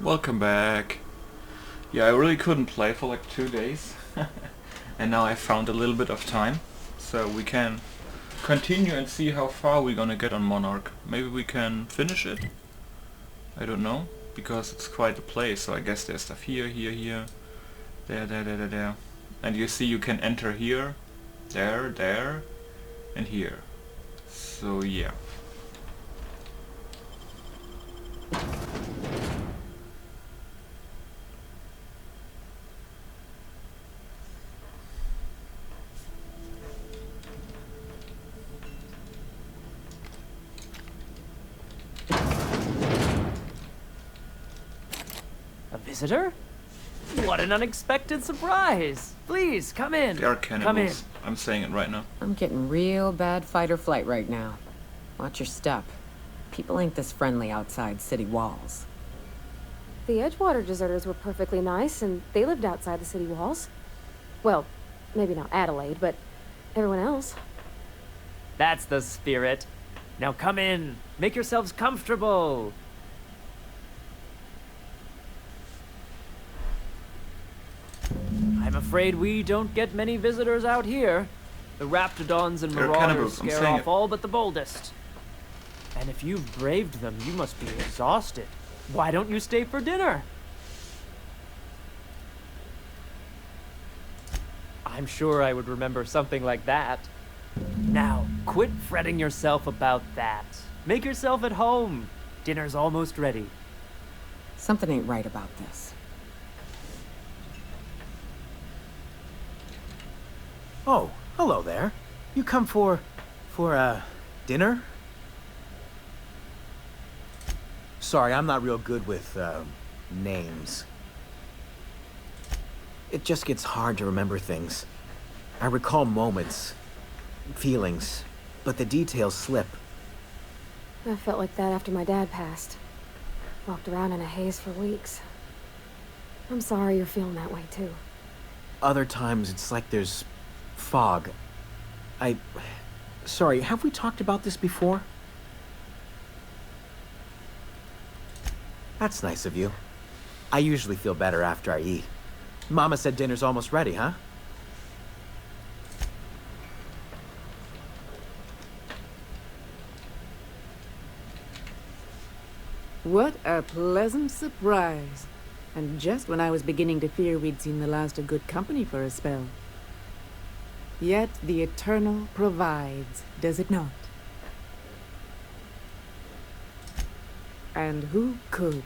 Welcome back. Yeah, I really couldn't play for like 2 days. And now I found a little bit of time. So we can continue and see how far we're gonna get on Monarch. Maybe we can finish it? I don't know. Because it's quite a place, so I guess there's stuff here, here, there. And you see you can enter here, there, and here. So yeah. A visitor? What an unexpected surprise! Please, come in. They are cannibals. Come in. I'm saying it right now. I'm getting real bad fight or flight right now. Watch your step. People ain't this friendly outside city walls. The Edgewater deserters were perfectly nice, and they lived outside the city walls. Well, maybe not Adelaide, but everyone else. That's the spirit. Now come in. Make yourselves comfortable. I'm afraid we don't get many visitors out here. The Raptidons and They're Marauders cannibals, I'm scare saying off it. all but the boldest. And if you've braved them, you must be exhausted. Why don't you stay for dinner? I'm sure I would remember something like that. Now, quit fretting yourself about that. Make yourself at home. Dinner's almost ready. Something ain't right about this. Oh, hello there. You come for dinner? Sorry, I'm not real good with, names. It just gets hard to remember things. I recall moments, feelings, but the details slip. I felt like that after my dad passed. Walked around in a haze for weeks. I'm sorry you're feeling that way, too. Other times, it's like there's fog. Sorry, have we talked about this before? That's nice of you. I usually feel better after I eat. Mama said dinner's almost ready, huh? What a pleasant surprise. And just when I was beginning to fear we'd seen the last of good company for a spell. Yet the Eternal provides, does it not? And who could?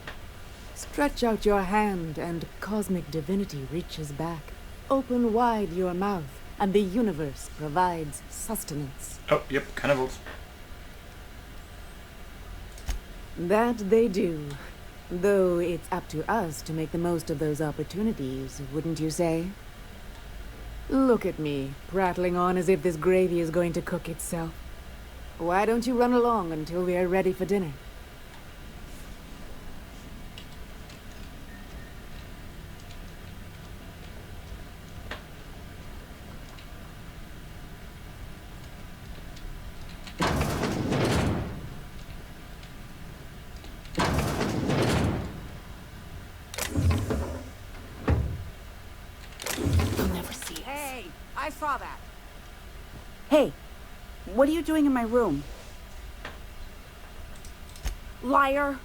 Stretch out your hand and cosmic divinity reaches back. Open wide your mouth and the universe provides sustenance. Oh, yep, cannibals. That they do. Though it's up to us to make the most of those opportunities, wouldn't you say? Look at me, prattling on as if this gravy is going to cook itself. Why don't you run along until we are ready for dinner? I saw that. Hey, what are you doing in my room? Liar!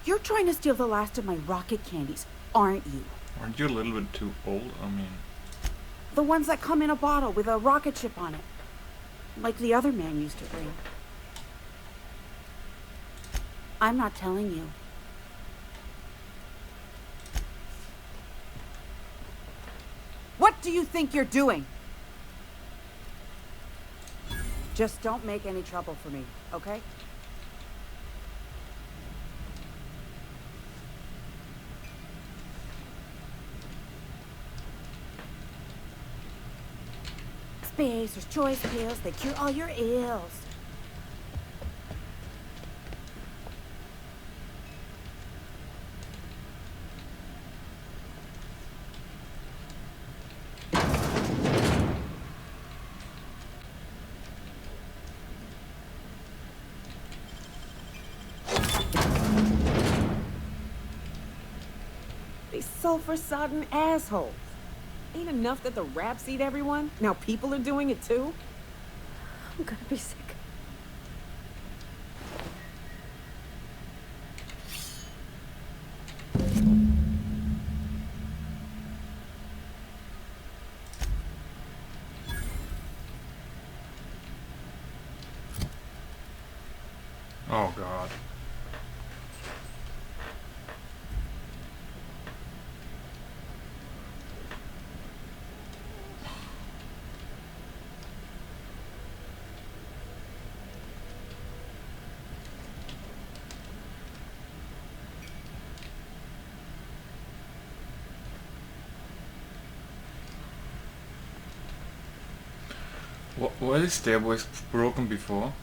You're trying to steal the last of my rocket candies, aren't you? Aren't you a little bit too old? I mean... The ones that come in a bottle with a rocket ship on it. Like the other man used to bring. I'm not telling you. What do you think you're doing? Just don't make any trouble for me, okay? Spacer's choice pills, they cure all your ills. sulfur-sodden assholes. Ain't enough that the raps eat everyone? Now people are doing it too? I'm gonna be sick. Oh god. What is there was broken before?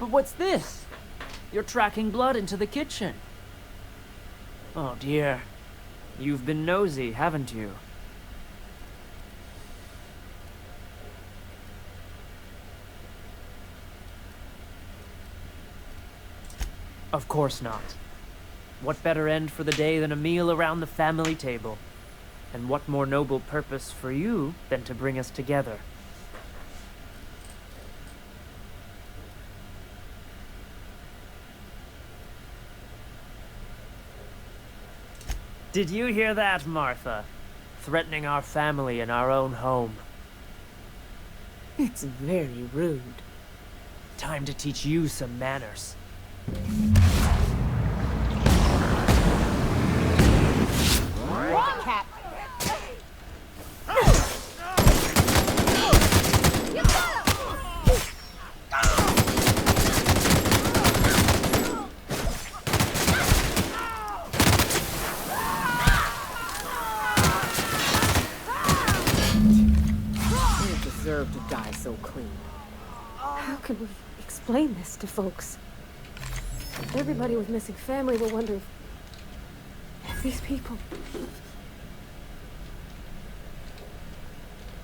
But what's this? You're tracking blood into the kitchen. Oh dear. You've been nosy, haven't you? Of course not. What better end for the day than a meal around the family table? And what more noble purpose for you than to bring us together? Did you hear that, Martha? Threatening our family in our own home. It's very rude. Time to teach you some manners. Cat. You deserve to die so clean. How can we explain this to folks? Everybody with missing family will wonder if these people...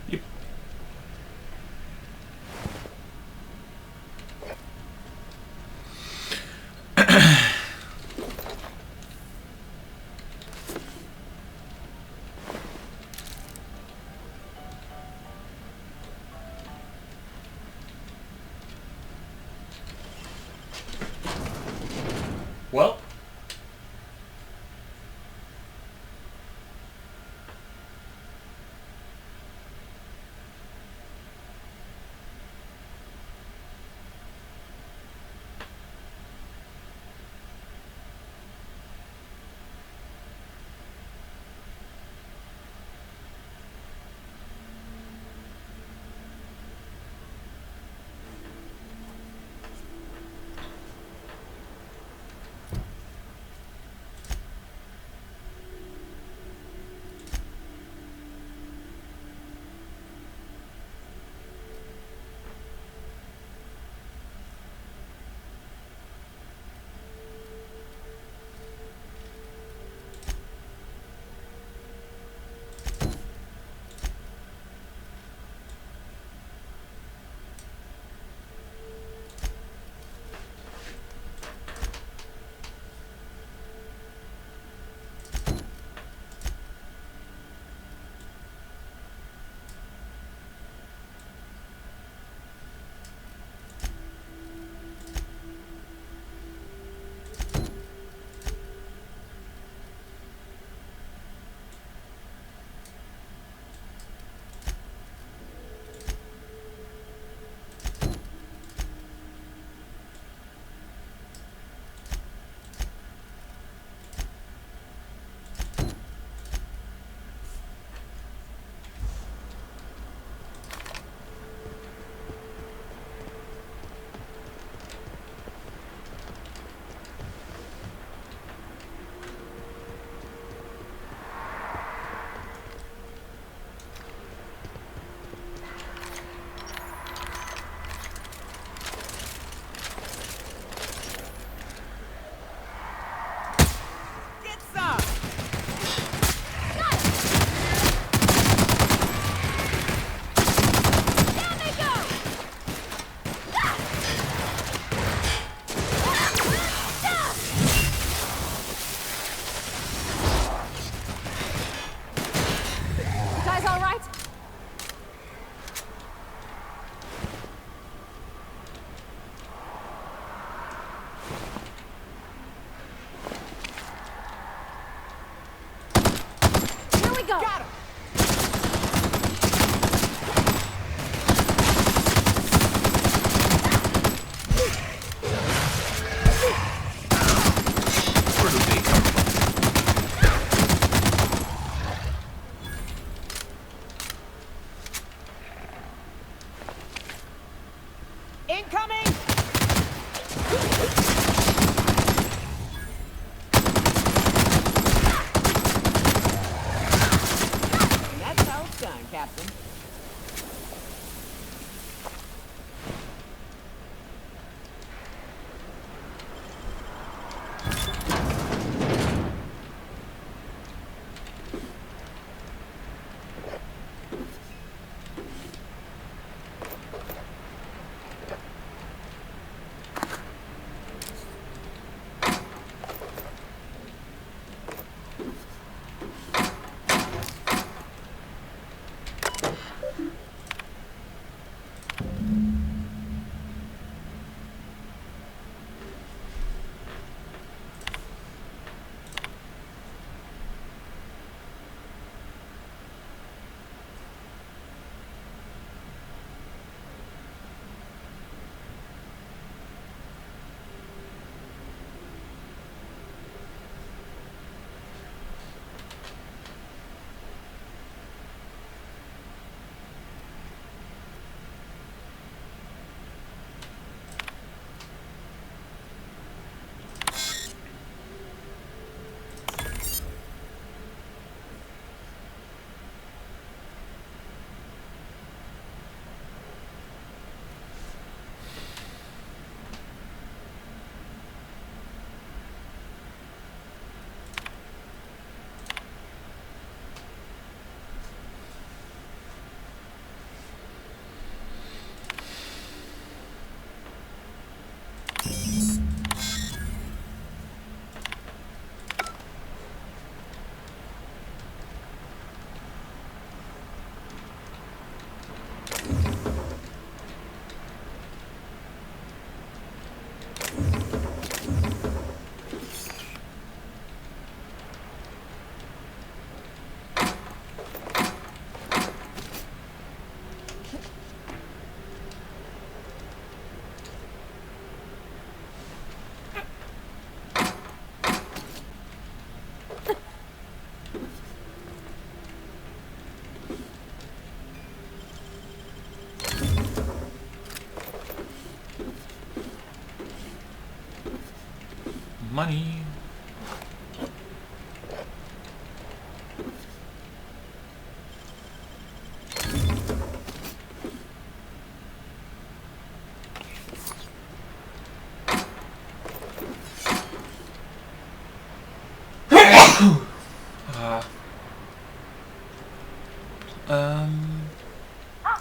Yep. Well, go! Got him! Where do they come from? Incoming! And that's how it's done, Captain. Money.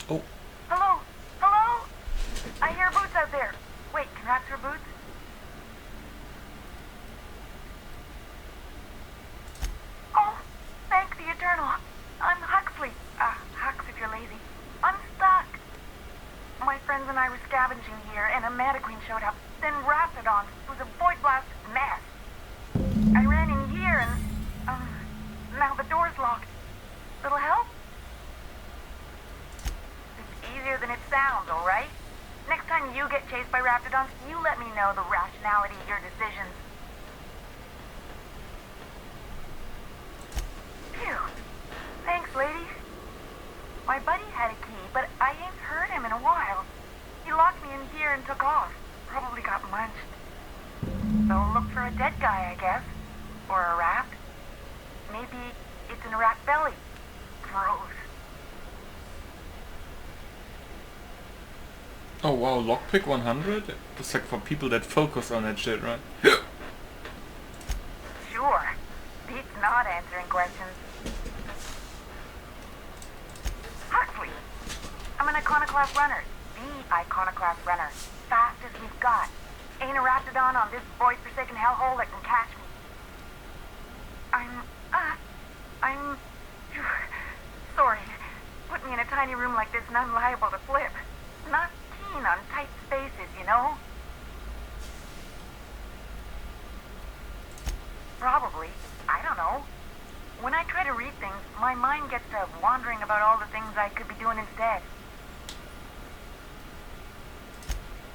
Oh, Hello? Hello? I hear boots out there. Wait, can rats hear boots? Oh, thank the Eternal. I'm Huxley. Hux if you're lazy. I'm stuck. My friends and I were scavenging here, and a Meta Queen showed up. Then Raptidon. It was a void blast mess. I ran in here, and, now the door's locked. Little help? It's easier than it sounds, alright? Next time you get chased by Raptidons, you let me know the rationality of your decisions. Phew. Thanks, ladies. My buddy had a key, but I ain't heard him in a while. He locked me in here and took off. Probably got munched. So look for a dead guy, I guess. Or a rat. Maybe it's in a rat belly. Gross. oh wow, lockpick 100? It's like for people that focus on that shit, right? Sure. Beats not answering questions. Huxley. I'm an Iconoclast runner. The Iconoclast runner. Fast as we've got. Ain't a Raptidon on this void-forsaken hellhole that can catch me. I'm... Sorry. Put me in a tiny room like this and I'm liable to flip. Not keen on tight spaces, you know? Probably. I don't know. When I try to to read things, my mind gets to wandering about all the things I could be doing instead.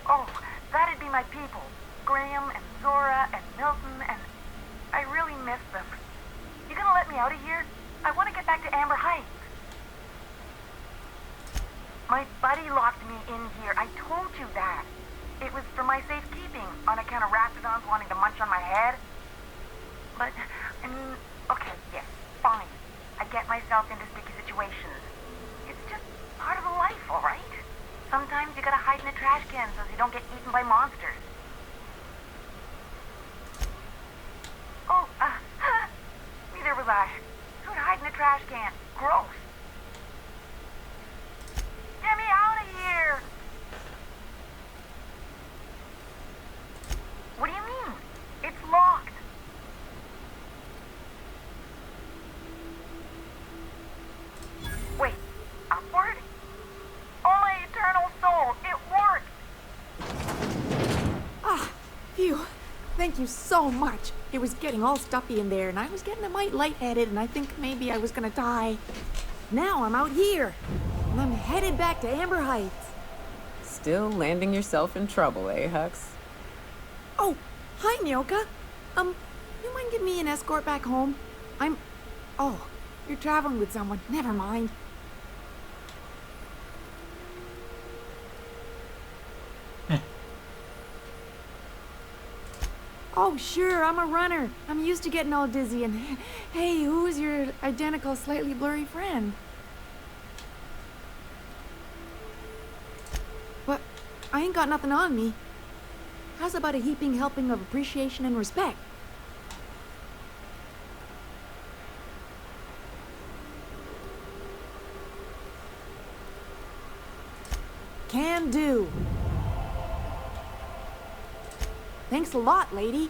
Oh, that'd be my people. Graham and Zora and Milton, and I really miss them. You gonna let me out of here? I want to get back to Amber Heights. My buddy locked me in here. I told you that. It was for my safekeeping, on account of raptidons wanting to munch on my head. But, I mean, okay, yes, fine. I get myself into sticky situations. It's just part of the life, all right? Sometimes you gotta hide in a trash can so you don't get eaten by monsters. Oh, neither was I. Who'd hide in a trash can? Gross. Get me out of here! What do you mean? It's locked. Wait, upward? Oh, my eternal soul, it worked! Ah, phew. Thank you so much. It was getting all stuffy in there, and I was getting a mite lightheaded, and I think maybe I was gonna die. Now I'm out here, and I'm headed back to Amber Heights. Still landing yourself in trouble, eh, Hux? Oh, hi, Nyoka. You mind giving me an escort back home? Oh, you're traveling with someone. Never mind. Oh, sure, I'm a runner. I'm used to getting all dizzy, and hey, who's your identical, slightly blurry friend? But I ain't got nothing on me. How's about a heaping helping of appreciation and respect? Can do. Thanks a lot, lady.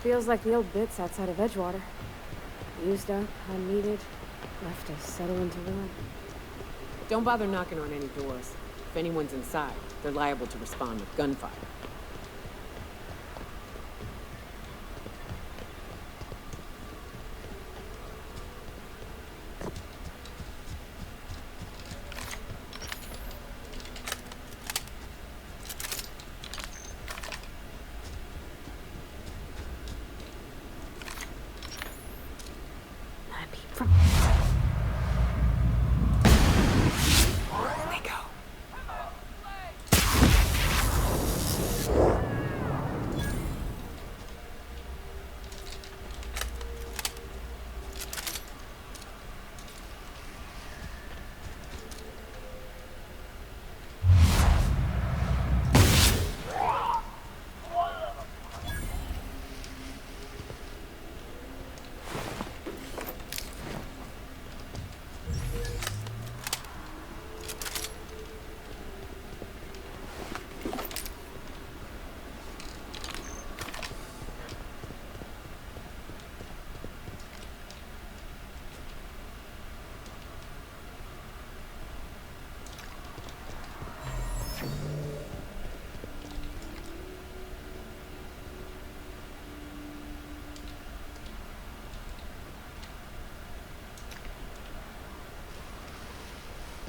Feels like the old bits outside of Edgewater. Used up, unneeded, left to settle into ruin. Don't bother knocking on any doors. If anyone's inside, they're liable to respond with gunfire.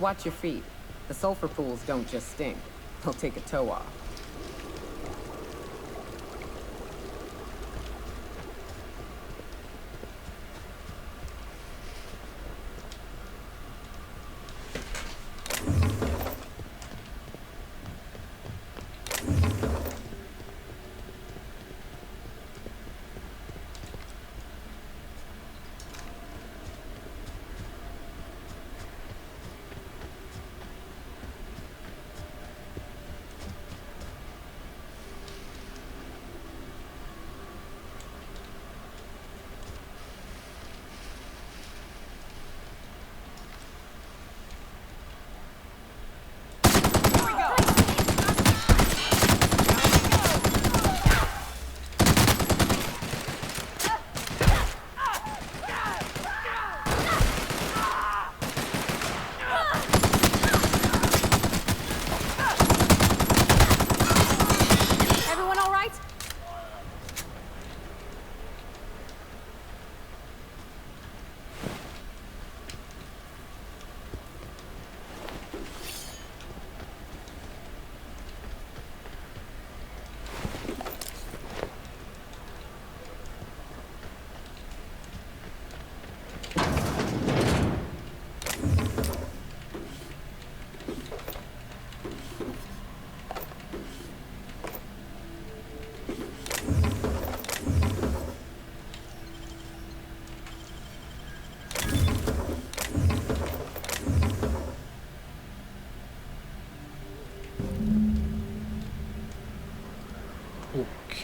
Watch your feet. The sulfur pools don't just stink. They'll take a toe off.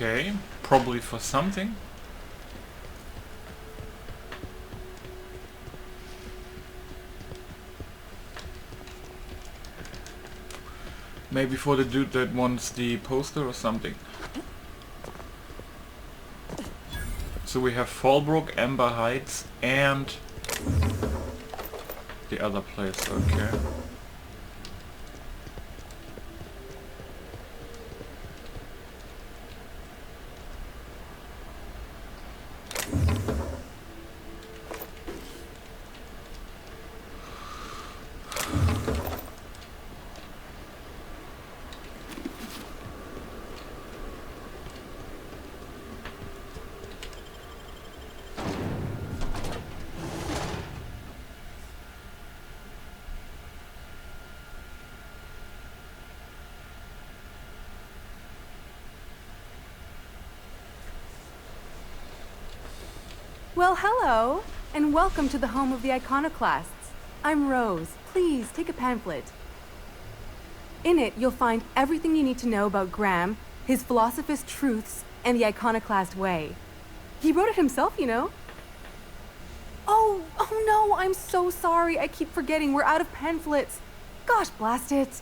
Okay, probably for something. Maybe for the dude that wants the poster or something. So we have Fallbrook, Amber Heights, and the other place, okay. Well, hello, and welcome to the home of the Iconoclasts. I'm Rose. Please, take a pamphlet. In it, you'll find everything you need to know about Graham, his philosophist truths, and the Iconoclast way. He wrote it himself, you know. Oh no, I'm so sorry. I keep forgetting we're out of pamphlets. Gosh, blast it.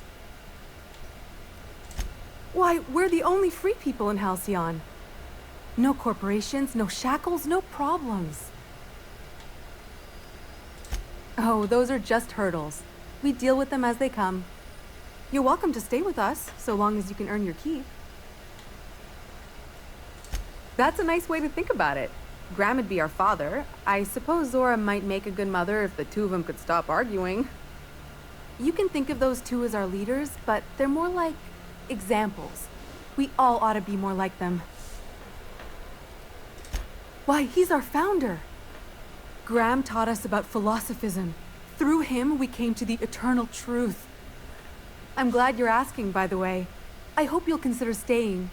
Why, we're the only free people in Halcyon. No corporations, no shackles, no problems. Oh, those are just hurdles. We deal with them as they come. You're welcome to stay with us, so long as you can earn your keep. That's a nice way to think about it. Graham would be our father. I suppose Zora might make a good mother if the two of them could stop arguing. You can think of those two as our leaders, but they're more like examples. We all ought to be more like them. Why, he's our founder. Graham taught us about philosophism. Through him, we came to the eternal truth. I'm glad you're asking, by the way. I hope you'll consider staying.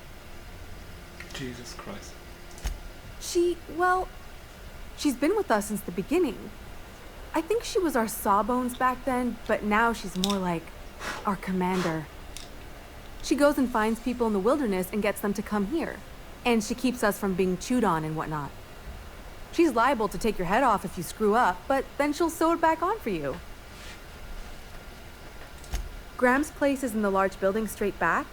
Jesus Christ. She's been with us since the beginning. I think she was our sawbones back then, but now she's more like our commander. She goes and finds people in the wilderness and gets them to come here. And she keeps us from being chewed on and whatnot. She's liable to take your head off if you screw up, but then she'll sew it back on for you. Graham's place is in the large building straight back.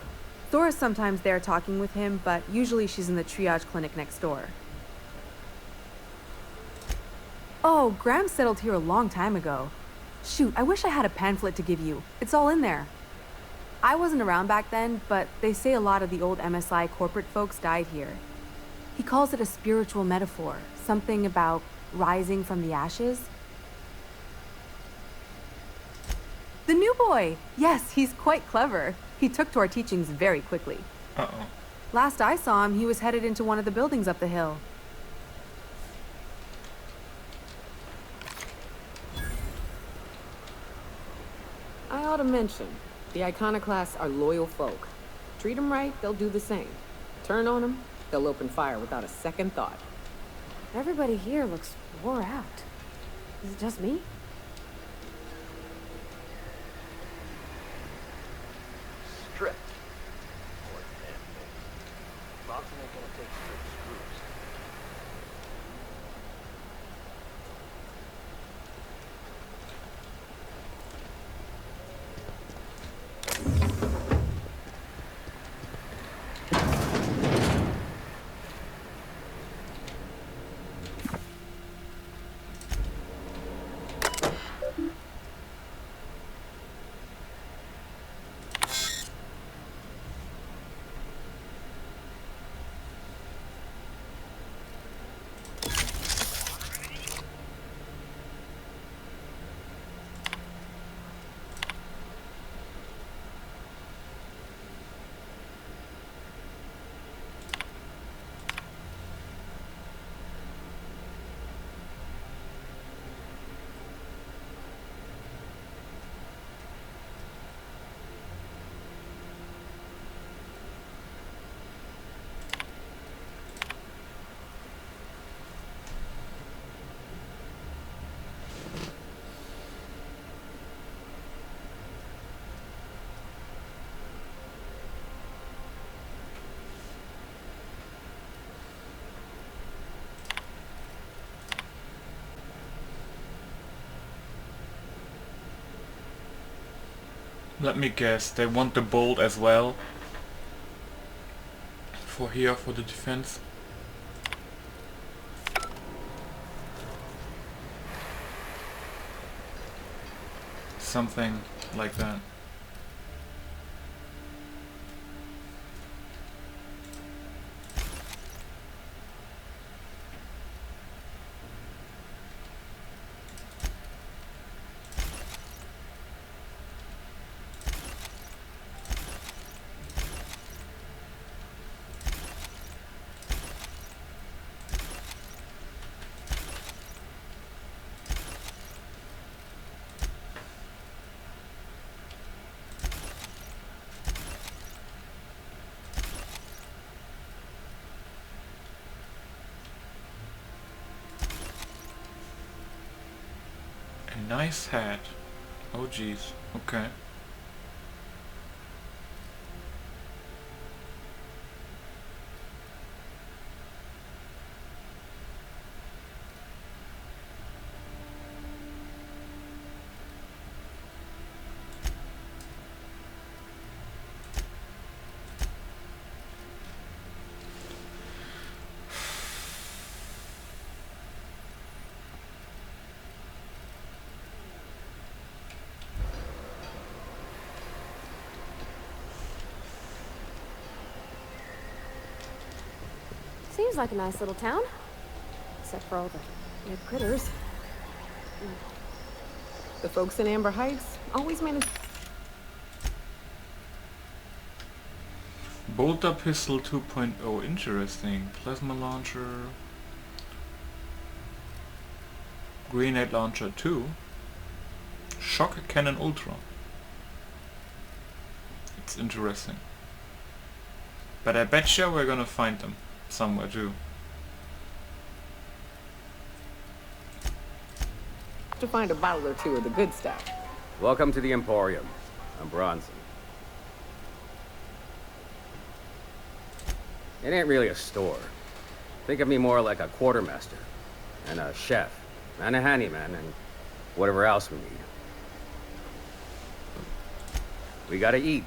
Zora's sometimes there talking with him, but usually she's in the triage clinic next door. Oh, Graham settled here a long time ago. Shoot, I wish I had a pamphlet to give you. It's all in there. I wasn't around back then, but they say a lot of the old MSI corporate folks died here. He calls it a spiritual metaphor, something about rising from the ashes. The new boy! Yes, he's quite clever. He took to our teachings very quickly. Uh-oh. Last I saw him, he was headed into one of the buildings up the hill. I ought to mention, the Iconoclasts are loyal folk. Treat them right, they'll do the same. Turn on them, they'll open fire without a second thought. Everybody here looks wore out. Is it just me? Stripped. Or damn things. Bronson ain't gonna take strict screws. Let me guess, they want the bolt as well. For the defense. Something like that. Nice hat. Oh jeez. Okay. Seems like a nice little town. Except for all the weird critters. The folks in Amber Heights always manage... Bolter pistol 2.0, interesting. Plasma launcher. Grenade launcher 2. Shock cannon ultra. It's interesting. But I betcha we're gonna find them somewhere too. to find a bottle or two of the good stuff. Welcome to the Emporium. I'm Bronson. It ain't really a store. Think of me more like a quartermaster, and a chef, and a handyman, and whatever else we need. We gotta eat.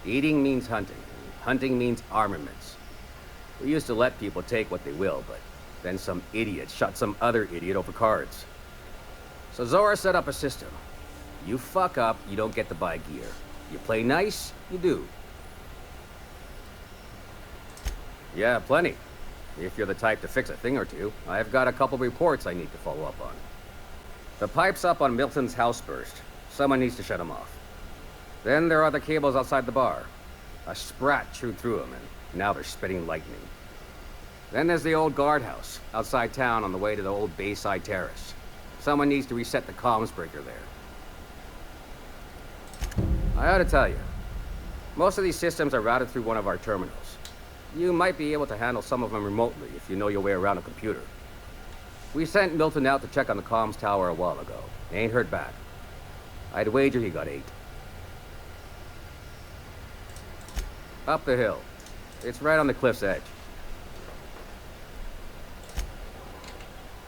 Eating means hunting. Hunting means armaments. We used to let people take what they will, but then some idiot shot some other idiot over cards. So Zora set up a system. You fuck up, you don't get to buy gear. You play nice, you do. Yeah, plenty. If you're the type to fix a thing or two, I've got a couple reports I need to follow up on. The pipe's up on Milton's house burst. Someone needs to shut them off. Then there are the cables outside the bar. A sprat chewed through them, and now they're spitting lightning. Then there's the old guardhouse, outside town on the way to the old Bayside Terrace. Someone needs to reset the comms breaker there. I ought to tell you, most of these systems are routed through one of our terminals. You might be able to handle some of them remotely if you know your way around a computer. We sent Milton out to check on the comms tower a while ago. Ain't heard back. I'd wager he got 8. Up the hill. It's right on the cliff's edge.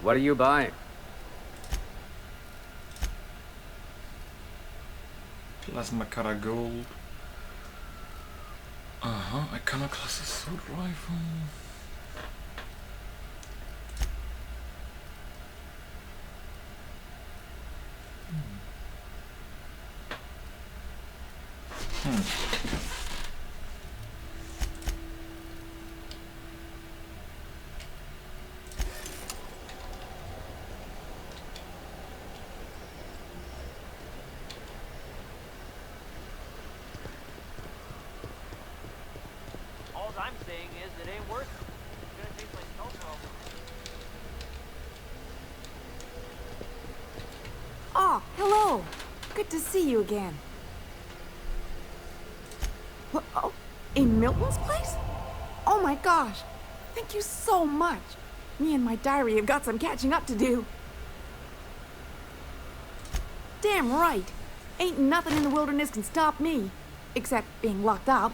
What are you buying? Plasma cutter gold. Iconoclast assault rifle. All I'm saying is it ain't worth it. It's gonna taste like sulfur. Oh, hello. Good to see you again. What, oh, in Milton's place? Oh my gosh. Thank you so much. Me and my diary have got some catching up to do. Damn right. Ain't nothing in the wilderness can stop me. Except being locked up.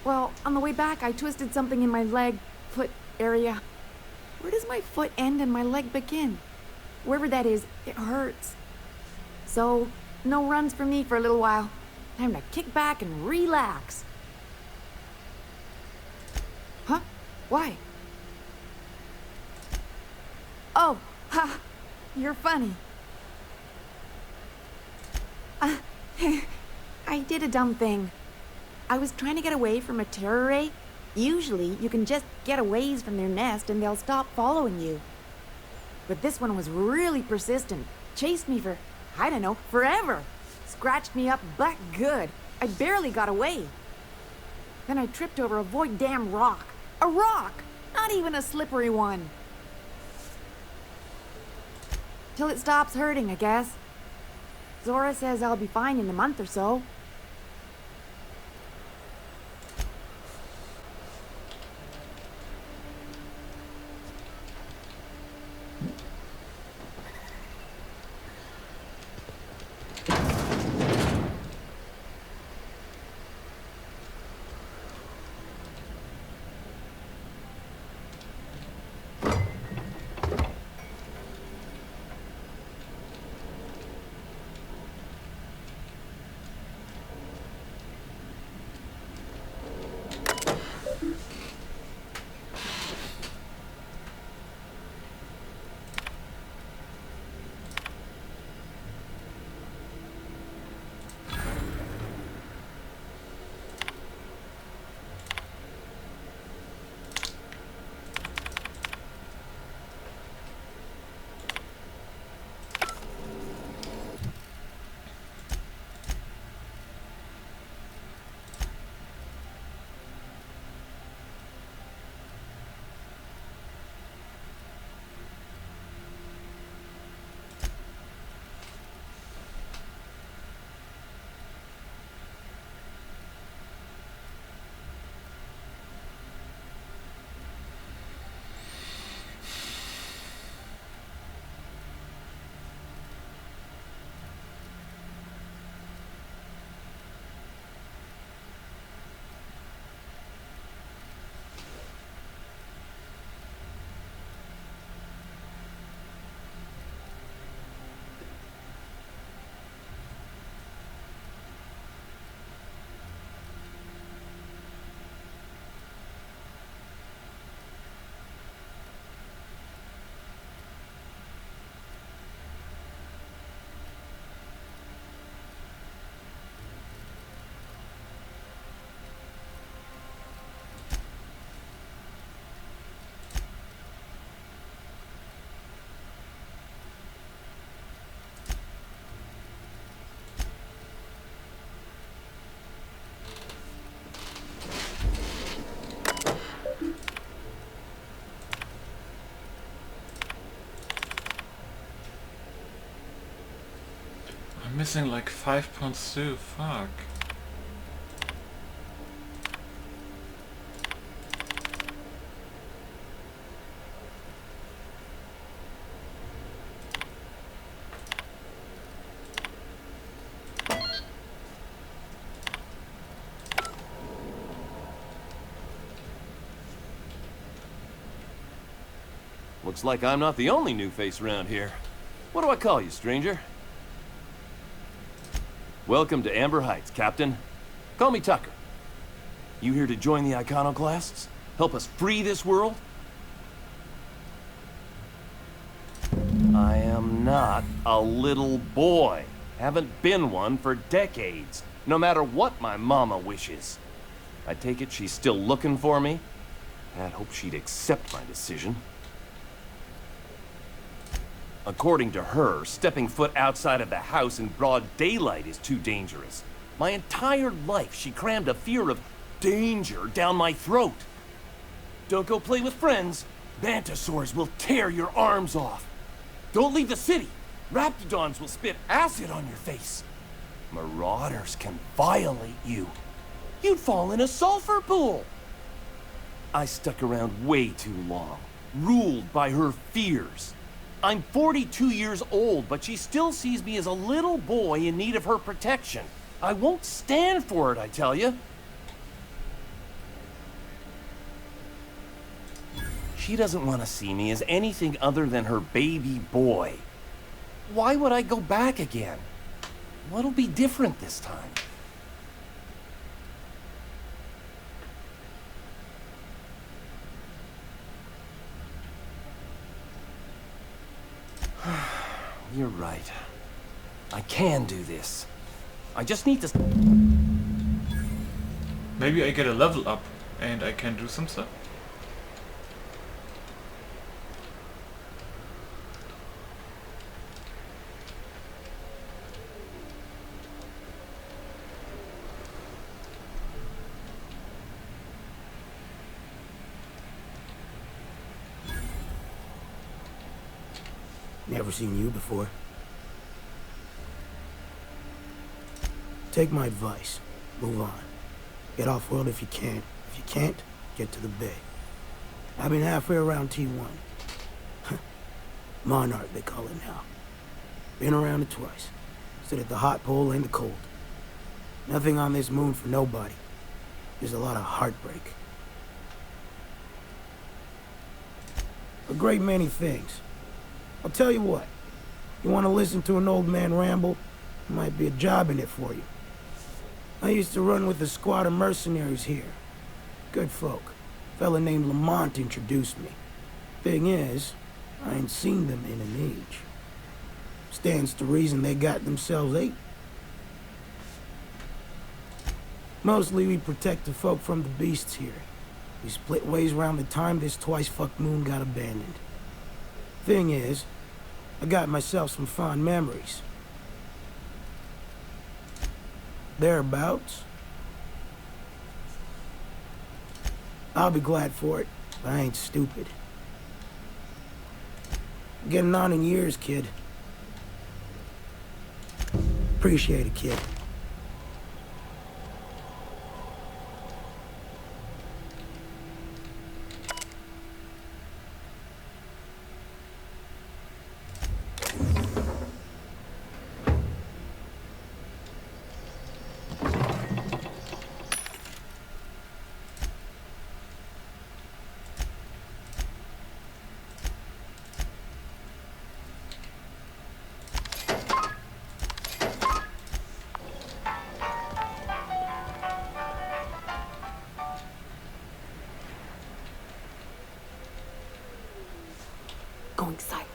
Well, on the way back, I twisted something in my leg, foot area. Where does my foot end and my leg begin? Wherever that is, it hurts. So, no runs for me for a little while. Time to kick back and relax. Huh? Why? Oh, ha! You're funny. I did a dumb thing. I was trying to get away from a terror ray. Usually, you can just get a ways from their nest and they'll stop following you. But this one was really persistent. Chased me for, I don't know, forever. Scratched me up butt good. I barely got away. Then I tripped over a void damn rock. A rock! Not even a slippery one. Till it stops hurting, I guess. Zora says I'll be fine in a month or so. I'm missing like 5 pounds too, fuck. Looks like I'm not the only new face around here. What do I call you, stranger? Welcome to Amber Heights, Captain. Call me Tucker. You here to join the Iconoclasts? Help us free this world? I am not a little boy. Haven't been one for decades, no matter what my mama wishes. I take it she's still looking for me? I'd hope she'd accept my decision. According to her, stepping foot outside of the house in broad daylight is too dangerous. My entire life, she crammed a fear of danger down my throat. Don't go play with friends. Mantisaurs will tear your arms off. Don't leave the city. Raptidons will spit acid on your face. Marauders can violate you. You'd fall in a sulfur pool. I stuck around way too long, ruled by her fears. I'm 42 years old, but she still sees me as a little boy in need of her protection. I won't stand for it, I tell you. She doesn't want to see me as anything other than her baby boy. Why would I go back again? What'll be different this time? You're right. I can do this. I just need to... Maybe I get a level up and I can do some stuff. Never seen you before. Take my advice. Move on. Get off-world if you can. If you can't, get to the bay. I've been halfway around T1. Monarch, they call it now. Been around it twice. Stood at the hot pole and the cold. Nothing on this moon for nobody. There's a lot of heartbreak. A great many things. I'll tell you what. You want to listen to an old man ramble? There might be a job in it for you. I used to run with a squad of mercenaries here. Good folk. A fella named Lamont introduced me. Thing is, I ain't seen them in an age. Stands to reason they got themselves ate. Mostly we protect the folk from the beasts here. We split ways around the time this twice-fucked moon got abandoned. Thing is, I got myself some fond memories. Thereabouts. I'll be glad for it, but I ain't stupid. Getting on in years, kid. Appreciate it, kid. Going silent.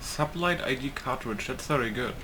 Sublight ID cartridge, that's very good.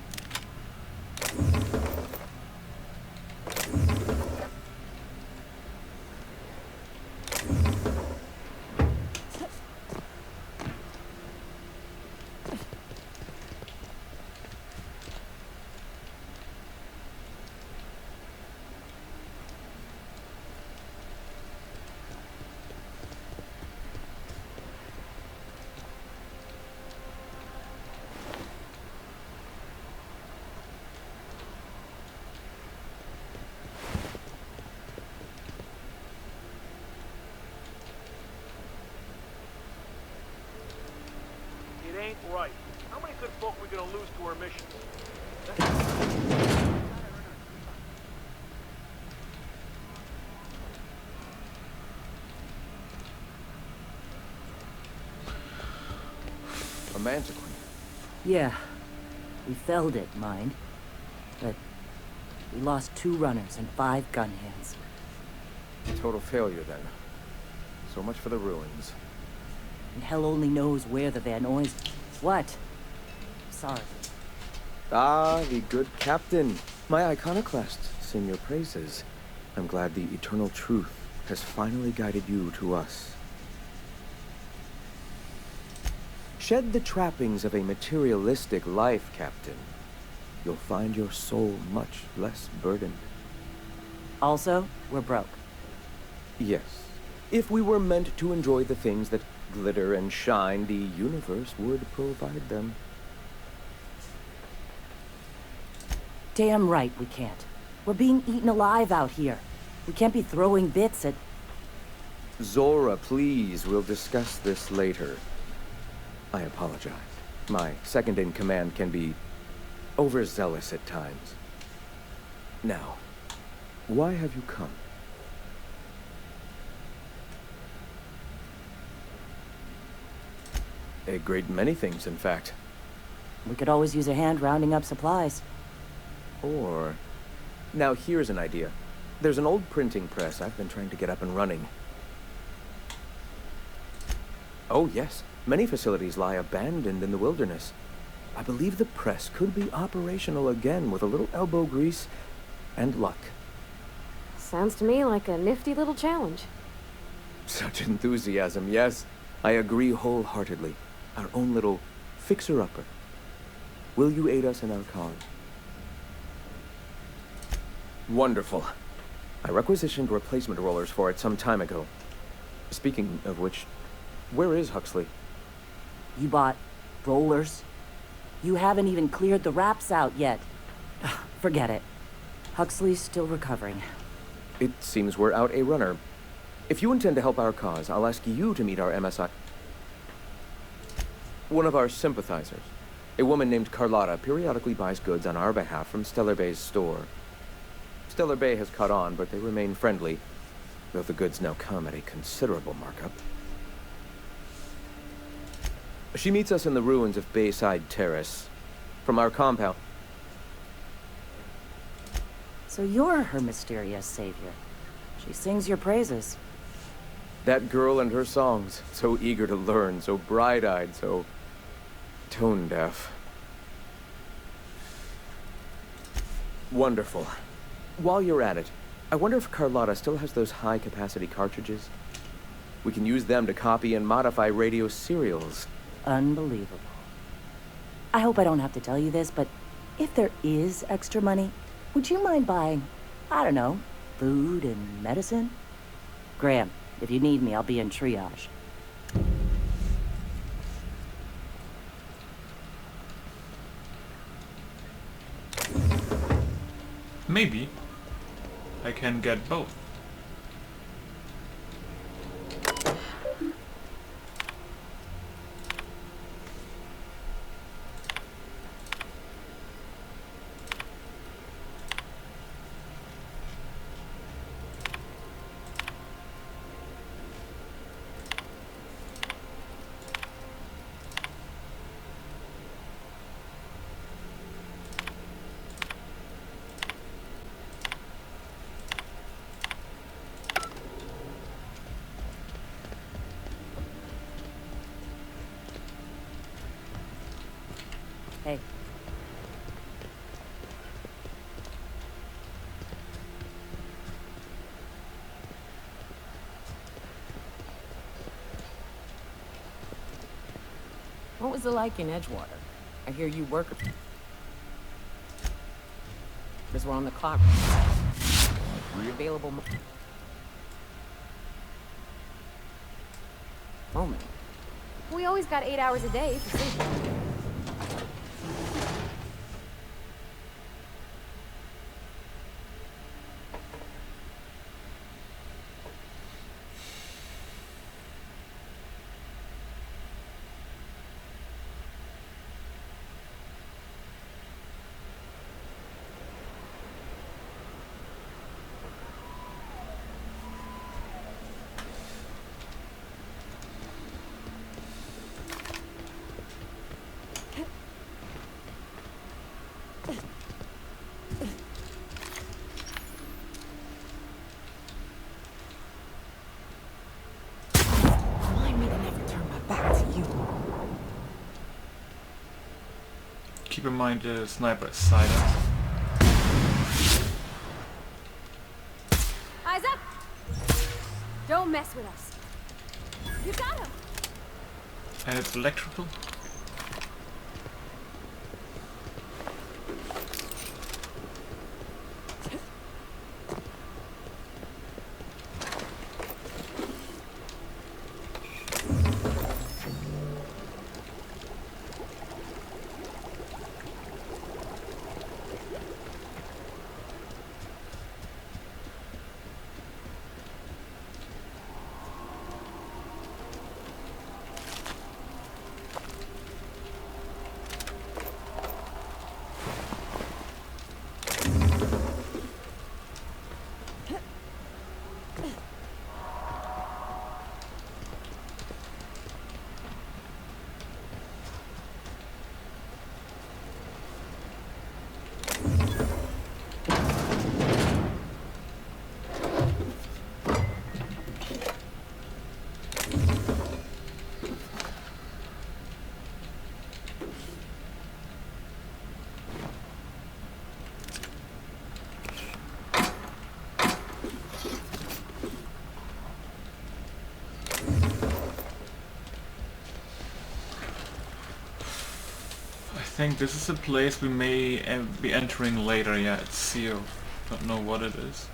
It ain't right. How many good folk we gonna lose to our mission? A mantiquin. Yeah. We felled it, mind. But we lost 2 runners and 5 gun hands. Total failure, then. So much for the ruins. And hell only knows where the Van Oys... What? Sorry. Ah, the good captain. My iconoclasts sing your praises. I'm glad the eternal truth has finally guided you to us. Shed the trappings of a materialistic life, Captain. You'll find your soul much less burdened. Also, we're broke. Yes. If we were meant to enjoy the things that glitter and shine, the universe would provide them. Damn right we can't. We're being eaten alive out here. We can't be throwing bits at... Zora, please, we'll discuss this later. I apologize. My second-in-command can be overzealous at times. Now, why have you come? A great many things, in fact. We could always use a hand rounding up supplies. Or... Now, here's an idea. There's an old printing press I've been trying to get up and running. Oh, yes. Many facilities lie abandoned in the wilderness. I believe the press could be operational again with a little elbow grease and luck. Sounds to me like a nifty little challenge. Such enthusiasm, yes. I agree wholeheartedly. Our own little fixer-upper. Will you aid us in our cause? Wonderful. I requisitioned replacement rollers for it some time ago. Speaking of which, where is Huxley? You bought rollers? You haven't even cleared the wraps out yet. Forget it. Huxley's still recovering. It seems we're out a runner. If you intend to help our cause, I'll ask you to meet our MSI. One of our sympathizers. A woman named Carlotta periodically buys goods on our behalf from Stellar Bay's store. Stellar Bay has caught on, but they remain friendly, though the goods now come at a considerable markup. She meets us in the ruins of Bayside Terrace. From our compound. So you're her mysterious savior. She sings your praises. That girl and her songs. So eager to learn, so bright-eyed, so tone-deaf. Wonderful. While you're at it, I wonder if Carlotta still has those high-capacity cartridges? We can use them to copy and modify radio serials. Unbelievable. I hope I don't have to tell you this, but if there is extra money, would you mind buying, I don't know, food and medicine? Graham, if you need me, I'll be in triage. Maybe I can get both. Hey. What was it like in Edgewater? I hear you work... Because we're on the clock. Available... Moment. We always got 8 hours a day for sleep. keep in mind the sniper is silent. Eyes up! Don't mess with us. You got him! And it's electrical. I think this is a place we may be entering later. Yeah, it's sealed. Don't know what it is.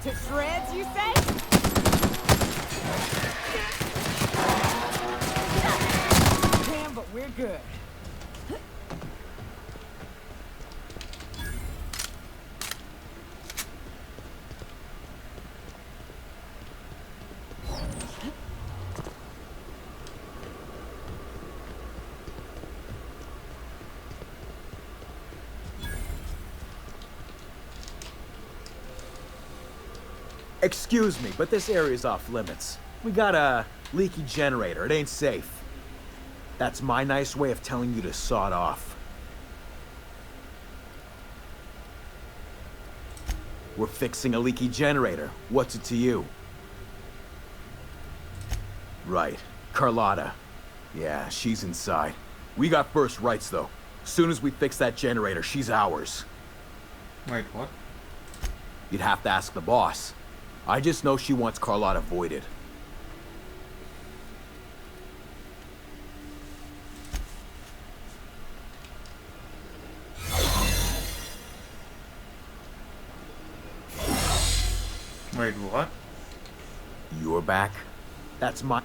To shreds, you say? Damn, but we're good. Excuse me, but this area's off limits. We got a leaky generator. It ain't safe. That's my nice way of telling you to sod off. We're fixing a leaky generator. What's it to you? Right. Carlotta. Yeah, she's inside. We got first rights, though. Soon as we fix that generator, she's ours. Wait, what? You'd have to ask the boss. I just know she wants Carlotta voided. Wait, what? You're back? That's my...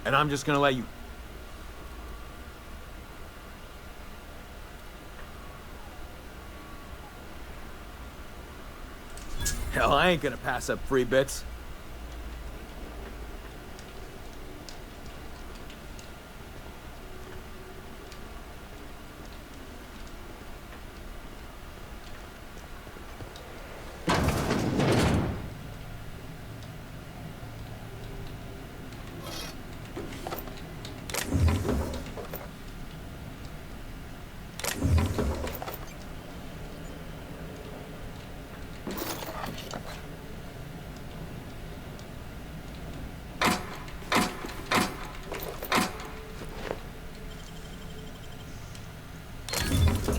And I'm just gonna let you... Hell, I ain't gonna pass up free bits.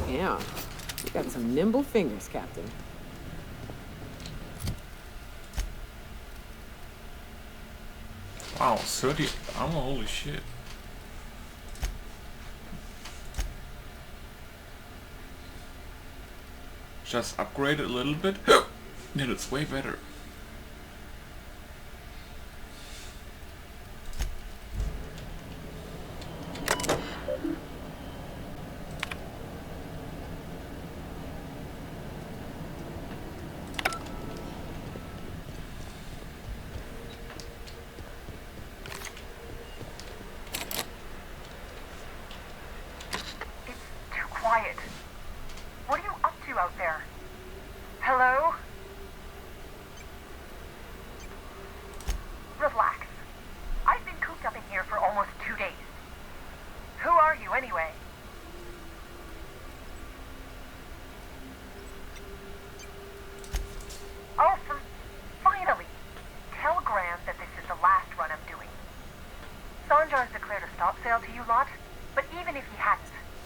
Damn, you got some nimble fingers, Captain. Wow, 30 ammo, holy shit. Just upgrade it a little bit, and it's way better. Quiet. What are you up to out there? Hello? stop sale to you lot, but even if he hadn't,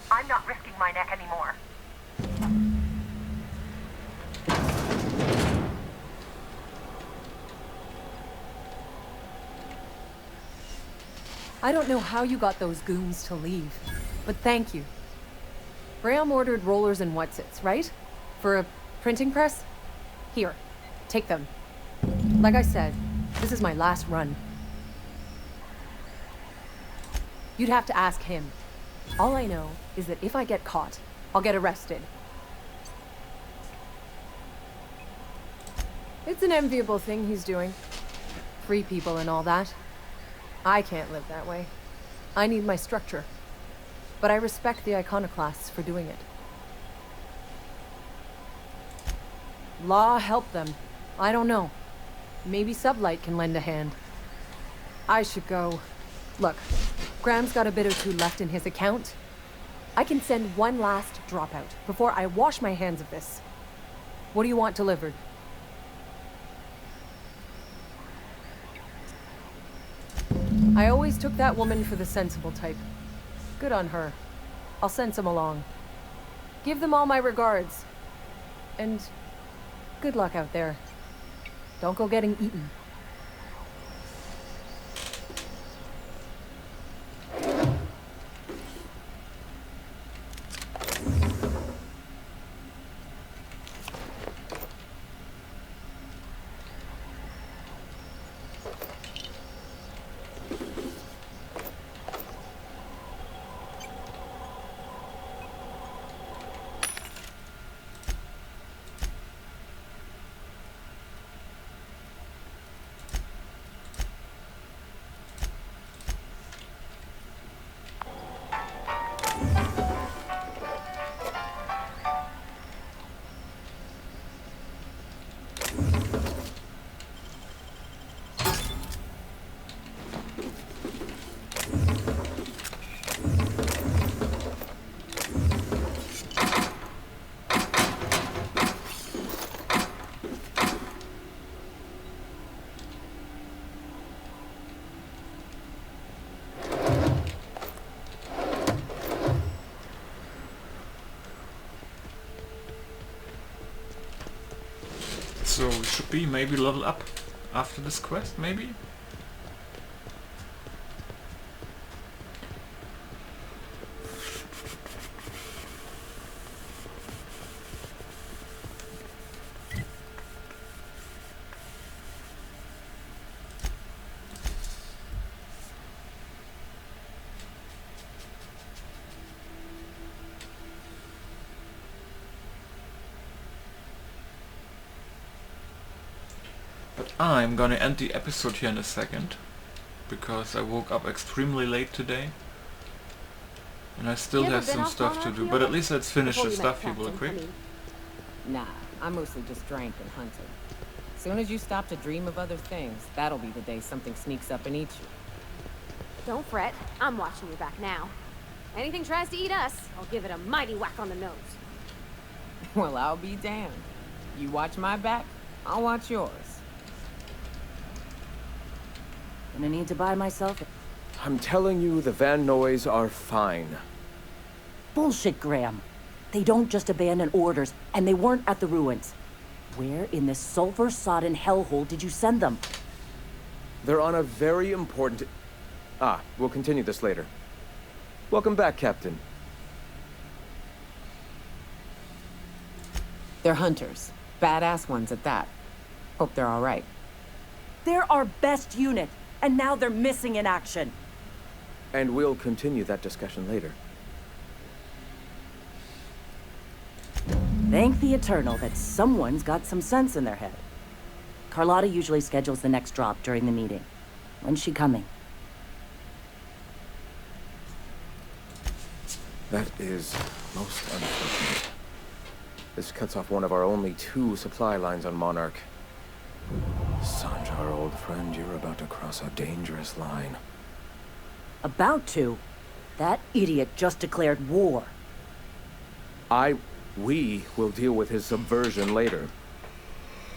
I'm not risking my neck anymore. I don't know how you got those goons to leave, but thank you. Graham ordered rollers and whatsits, right? For a printing press? Here, take them. Like I said, this is my last run. You'd have to ask him. All I know is that if I get caught, I'll get arrested. It's an enviable thing he's doing. Free people and all that. I can't live that way. I need my structure. But I respect the iconoclasts for doing it. Law help them. I don't know. Maybe Sublight can lend a hand. I should go. Look, Graham's got a bit or two left in his account. I can send one last dropout before I wash my hands of this. What do you want delivered? I always took that woman for the sensible type. Good on her. I'll send some along. Give them all my regards. And good luck out there. Don't go getting eaten. So we should be maybe level up after this quest, maybe? I'm gonna end the episode here in a second, because I woke up extremely late today and I still have some stuff to do, but at least let's finish the stuff here real quick. Nah, I mostly just drank and hunted. As soon as you stop to dream of other things, that'll be the day something sneaks up and eats you. Don't fret, I'm watching your back now. Anything tries to eat us, I'll give it a mighty whack on the nose. Well, I'll be damned. You watch my back, I'll watch yours. Gonna need to buy myself I'm telling you, the Van Noys are fine. Bullshit, Graham. They don't just abandon orders, and they weren't at the ruins. Where in this sulfur-sodden hellhole did you send them? They're on a very important... we'll continue this later. Welcome back, Captain. They're hunters. Badass ones at that. Hope they're all right. They're our best unit, and now they're missing in action. And we'll continue that discussion later. Thank the Eternal that someone's got some sense in their head. Carlotta usually schedules the next drop during the meeting. When's she coming? That is most unfortunate. This cuts off one of our only 2 supply lines on Monarch. Sanjar, old friend, you're about to cross a dangerous line. About to? That idiot just declared war. We will deal with his subversion later.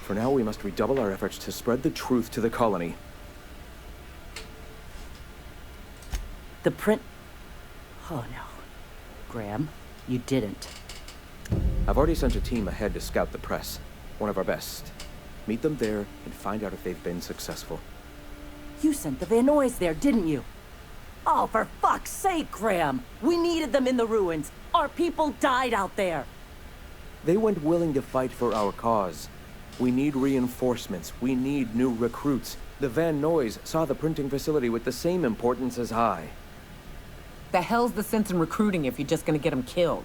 For now, we must redouble our efforts to spread the truth to the colony. The print... Oh no. Graham, you didn't. I've already sent a team ahead to scout the press. One of our best. Meet them there and find out if they've been successful. You sent the Van Noys there, didn't you? Oh, for fuck's sake, Graham! We needed them in the ruins. Our people died out there. They went willing to fight for our cause. We need reinforcements. We need new recruits. The Van Noys saw the printing facility with the same importance as I. The hell's the sense in recruiting if you're just gonna get them killed?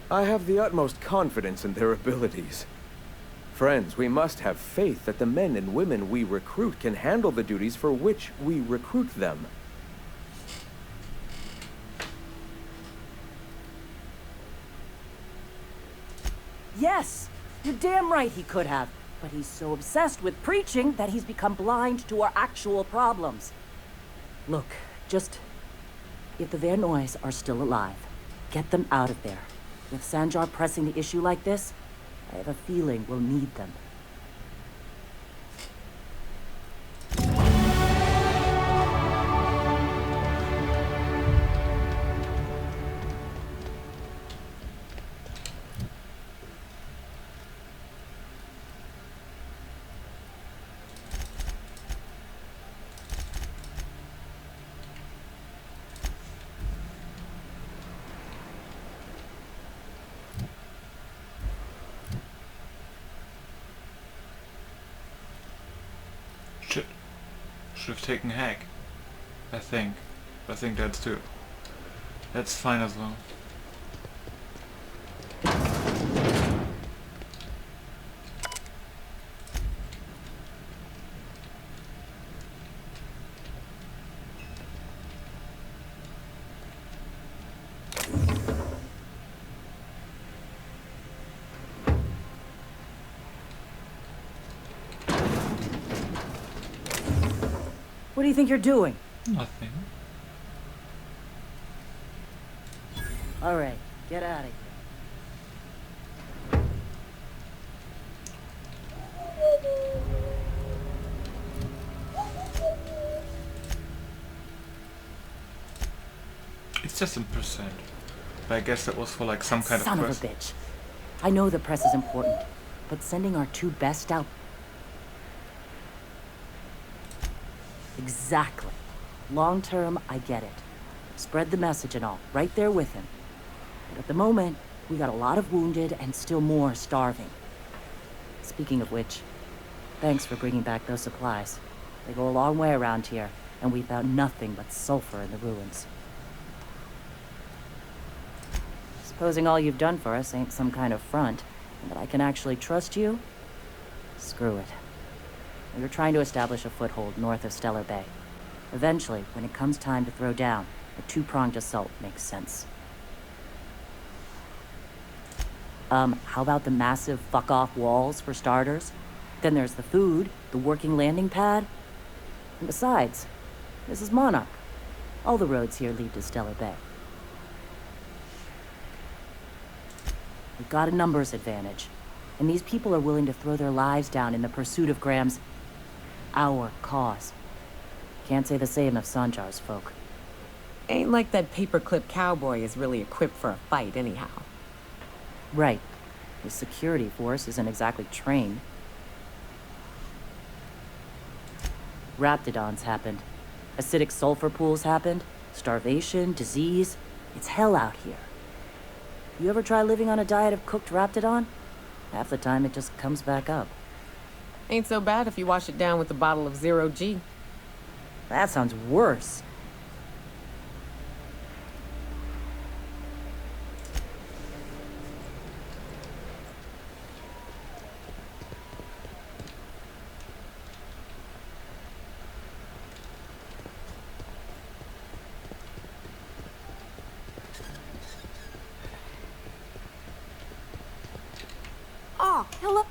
I have the utmost confidence in their abilities. Friends, we must have faith that the men and women we recruit can handle the duties for which we recruit them. Yes! You're damn right he could have. But he's so obsessed with preaching that he's become blind to our actual problems. Look, just... If the Van Noys are still alive, get them out of there. With Sanjar pressing the issue like this, I have a feeling we'll need them. Should have taken hack. I think that's too. That's fine as well. What do you think you're doing? Nothing. All right, get out of here. It's just in percent. But I guess that was for like some kind Son of of quest. a bitch. I know the press is important, but sending our two best out... Exactly. Long term, I get it. Spread the message and all, right there with him. But at the moment, we got a lot of wounded and still more starving. Speaking of which, thanks for bringing back those supplies. They go a long way around here, and we found nothing but sulfur in the ruins. Supposing all you've done for us ain't some kind of front, and that I can actually trust you? Screw it. We were trying to establish a foothold north of Stellar Bay. Eventually, when it comes time to throw down, a two-pronged assault makes sense. How about the massive fuck-off walls, for starters? Then there's the food, the working landing pad. And besides, this is Monarch. All the roads here lead to Stellar Bay. We've got a numbers advantage, and these people are willing to throw their lives down in the pursuit of Graham's... our cause. Can't say the same of Sanjar's folk. Ain't like that paperclip cowboy is really equipped for a fight anyhow. Right. His security force isn't exactly trained. Raptidons happened. Acidic sulfur pools happened. Starvation, disease. It's hell out here. You ever try living on a diet of cooked Raptidon? Half the time it just comes back up. Ain't so bad if you wash it down with a bottle of 0G. That sounds worse. Oh, hello.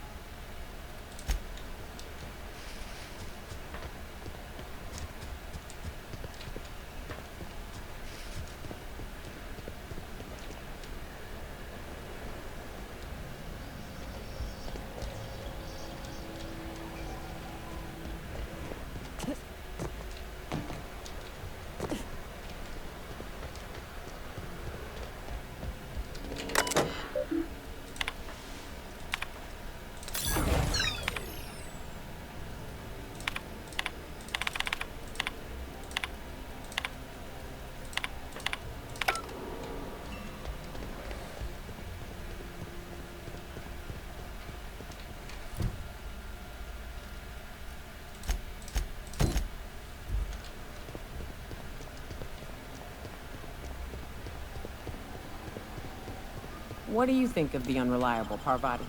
What do you think of the unreliable Parvati?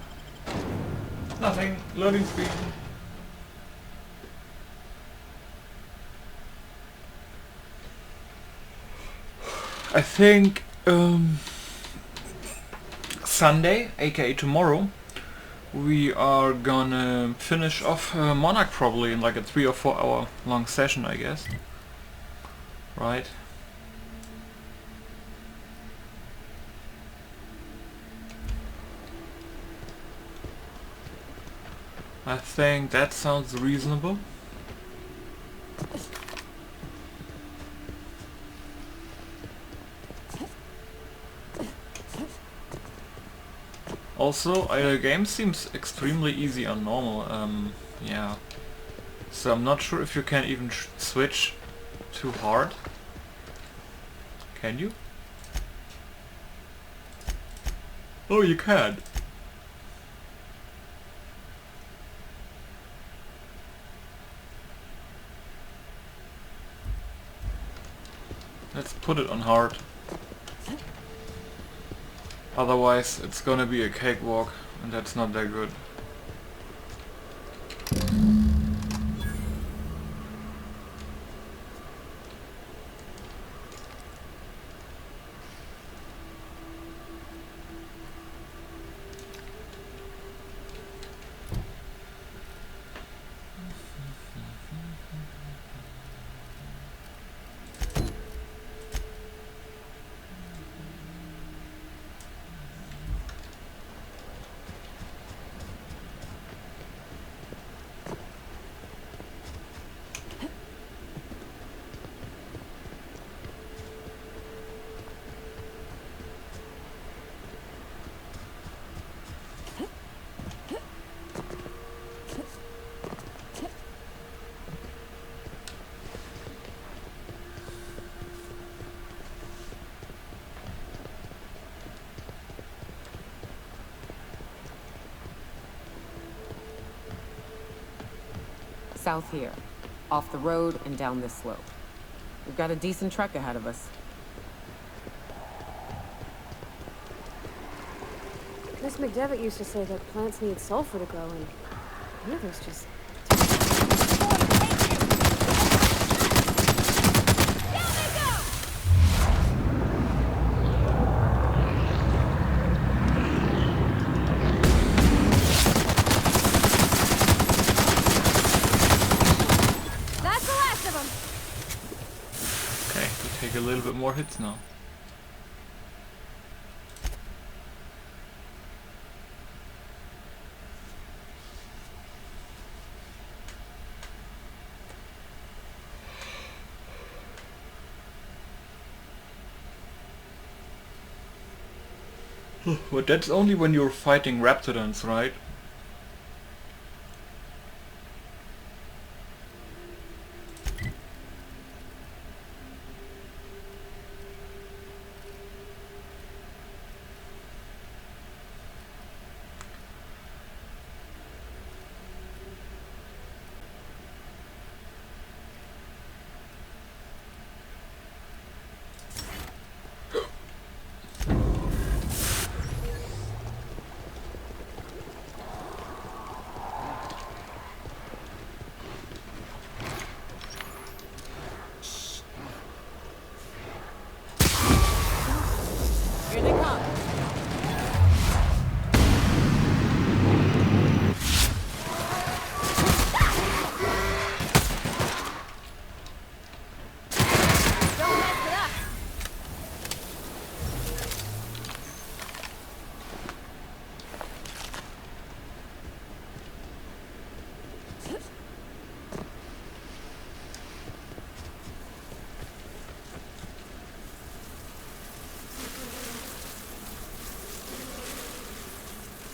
Nothing. Loading speed. I think Sunday, aka tomorrow, we are gonna finish off Monarch probably in like a 3 or 4 hour long session, I guess. Right? I think that sounds reasonable. Also, the game seems extremely easy on normal, yeah. So I'm not sure if you can even switch to hard. Can you? Oh, you can. Let's put it on hard. Otherwise it's gonna be a cakewalk, and that's not that good. South here. Off the road and down this slope. We've got a decent trek ahead of us. Miss McDevitt used to say that plants need sulfur to grow, and here there's just... A little bit more hits now. But that's only when you're fighting Raptidons, right?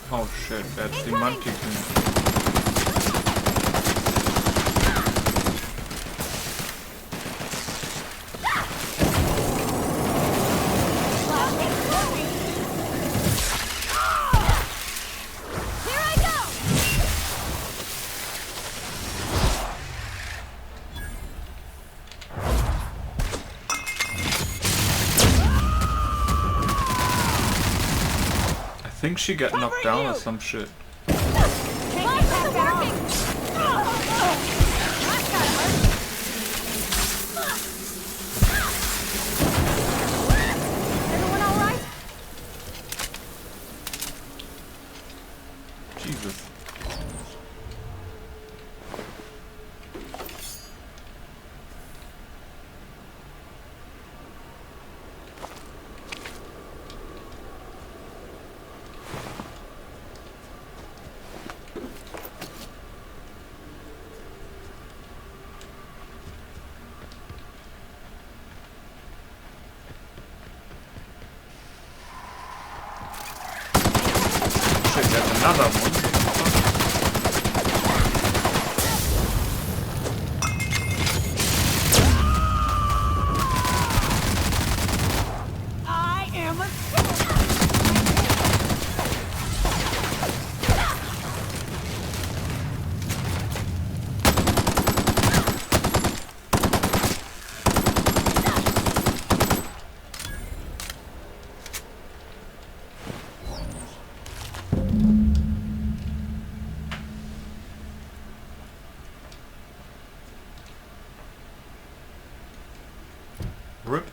Oh shit, that's the Manticore. think she got knocked down or some shit. Everyone all right? Jesus. Shit, there's another one. I am a Rip.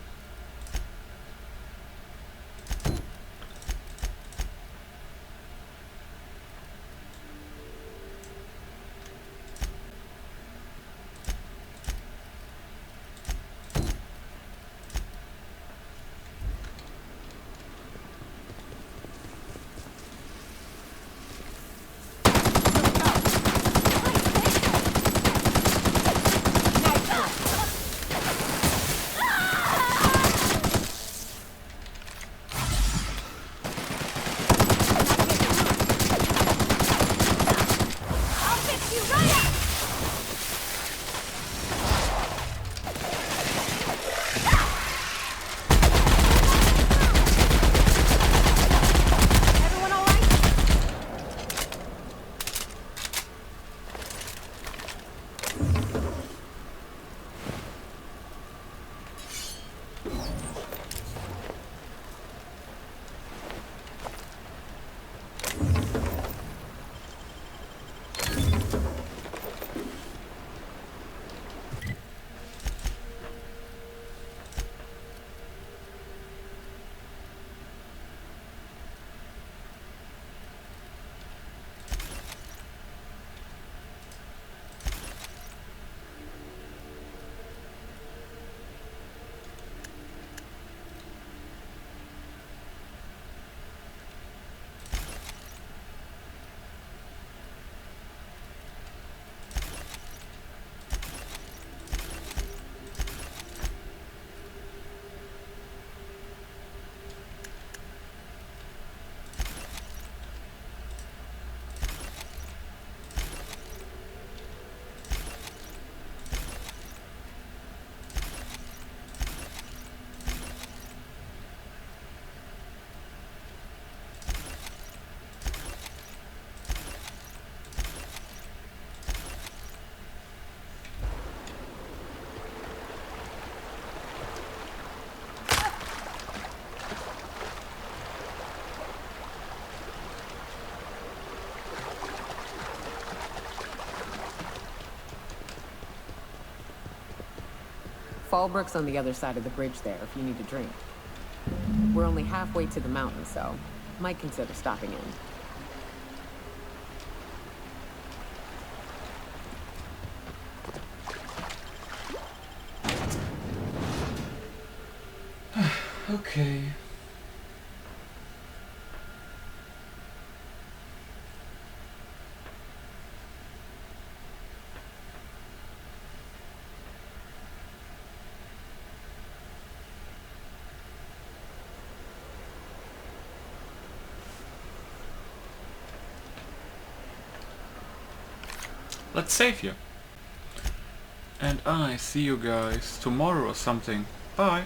Fallbrook's on the other side of the bridge there if you need a drink. We're only halfway to the mountain, so might consider stopping in. Okay. Let's save you. And I see you guys tomorrow or something. Bye.